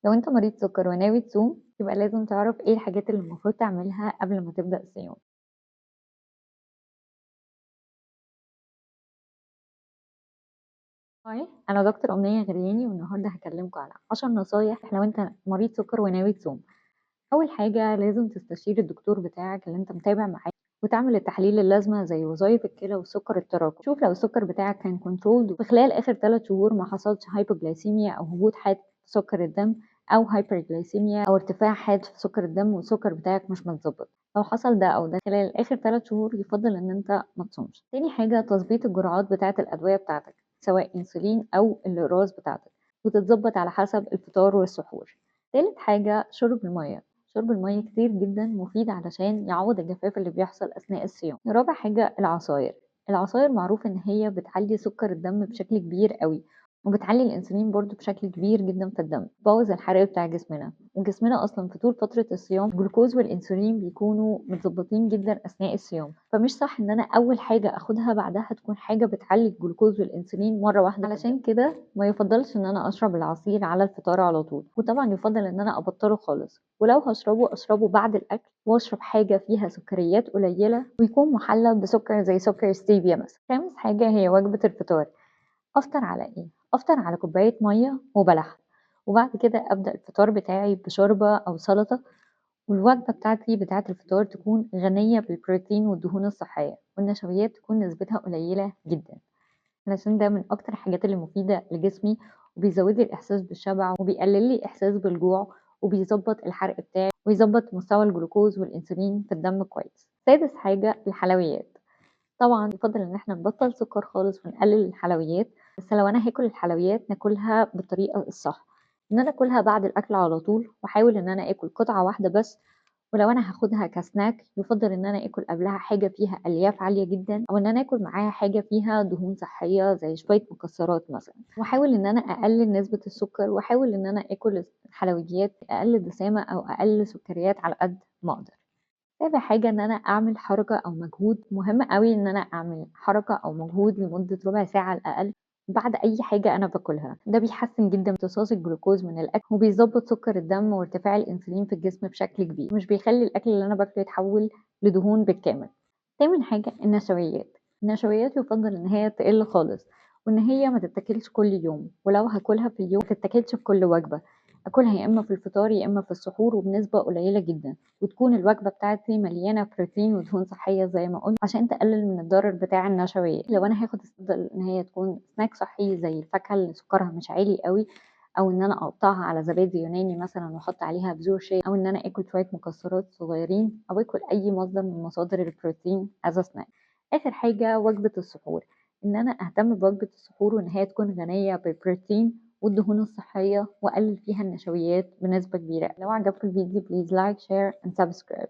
لو أنت مريض سكر وناوي تصوم يبقى لازم تعرف إيه الحاجات اللي المفروض تعملها قبل ما تبدأ الصيام. هاي، أنا دكتور أمنية غرياني والنهاردة هكلمكم على 10 نصايح لو أنت مريض سكر وناوي تصوم. أول حاجة لازم تستشير الدكتور بتاعك اللي أنت متابع معاه وتعمل التحاليل اللازمة زي وظائف الكلى والسكر التراكمي. شوف لو السكر بتاعك كان كنترول في خلال آخر 3 شهور ما حصلش هايبوجلايسيميا أو هبوط حاد في سكر الدم أو هايبرجلايسيميا أو ارتفاع حاد في سكر الدم والسكر بتاعك مش متظبط. لو حصل ده أو ده خلال آخر 3 شهور يفضل إن أنت ما تصومش. تاني حاجة تظبيط الجرعات بتاعة الأدوية بتاعتك سواء انسولين أو الأقراص بتاعتك وتتظبط على حسب الفطار والسحور. تالت حاجة شرب المية. شرب المية كتير جدا مفيد علشان يعوض الجفاف اللي بيحصل أثناء الصيام. رابع حاجة العصاير. العصاير معروف إن هي بتعلي سكر الدم بشكل كبير قوي وبتعلي الأنسولين برضو بشكل كبير جدا في الدم، بوظ الحرق بتاع جسمنا. وجسمنا أصلا في طول فترة الصيام الجلوكوز والأنسولين بيكونوا متظبطين جدا أثناء الصيام، فمش صح إن أنا أول حاجة أخدها بعدها تكون حاجة بتعلي الجلوكوز والأنسولين مرة واحدة. علشان كده ما يفضلش إن أنا أشرب العصير على الفطار على طول، وطبعا يفضل إن أنا أبطله خالص، ولو هشربه أشربه بعد الأكل وأشرب حاجة فيها سكريات قليلة ويكون محلى بسكر زي سكر ستيفيا مثلا. خامس حاجة هي وجبة الفطار. أفطر على إيه؟ أفطر على كوباية مية وبلح، وبعد كده أبدأ الفطار بتاعي بشوربة أو سلطة. والوجبة بتاعتي بتاعة الفطار تكون غنية بالبروتين والدهون الصحية، والنشويات تكون نسبتها قليلة جدا، علشان ده من أكتر الحاجات اللي مفيدة لجسمي وبيزود لي الإحساس بالشبع وبيقلل لي إحساس بالجوع وبيظبط الحرق بتاعي ويظبط مستوى الجلوكوز والأنسولين في الدم كويس. سادس حاجة الحلويات. طبعا يفضل ان احنا نبطل سكر خالص ونقلل الحلويات، بس لو انا هاكل الحلويات ناكلها بالطريقه الصح، ان انا اكلها بعد الاكل على طول واحاول ان انا اكل قطعه واحده بس. ولو انا هاخدها كسناك يفضل ان انا اكل قبلها حاجه فيها الياف عاليه جدا او ان انا اكل معاها حاجه فيها دهون صحيه زي شويه مكسرات مثلا، واحاول ان انا اقلل نسبه السكر واحاول ان انا اكل الحلويات اقل دسامه او اقل سكريات على قد ما اقدر. رابع حاجة إن أنا أعمل حركة أو مجهود. مهم أوي إن أنا أعمل حركة أو مجهود لمدة ربع ساعة على الأقل بعد أي حاجة أنا باكلها. ده بيحسن جدا امتصاص الجلوكوز من الأكل وبيظبط سكر الدم وارتفاع الأنسولين في الجسم بشكل كبير، مش بيخلي الأكل اللي أنا باكله يتحول لدهون بالكامل. تامن حاجة النشويات. النشويات يفضل إن هي تقل خالص وإن هي ما تتاكلش كل يوم، ولو هاكلها في اليوم ما تتاكلش في كل وجبة. أكلها يا إما في الفطار يا إما في السحور وبنسبة قليلة جدا، وتكون الوجبة بتاعتي مليانة بروتين ودهون صحية زي ما قلت عشان تقلل من الضرر بتاع النشويات. لو أنا هاخد استبدال إن هي تكون سناك صحي زي الفاكهة اللي سكرها مش عالي قوي، أو إن أنا أقطعها على زبادي يوناني مثلا وأحط عليها بذور شيا، أو إن أنا آكل شوية مكسرات صغيرين، أو آكل أي مصدر من مصادر البروتين از سناك. آخر حاجة وجبة السحور. إن أنا أهتم بوجبة السحور وإن هي تكون غنية بالبروتين والدهون الصحية وأقلل فيها النشويات بنسبة كبيرة. لو عجبكم الفيديو بليز لايك شير and subscribe.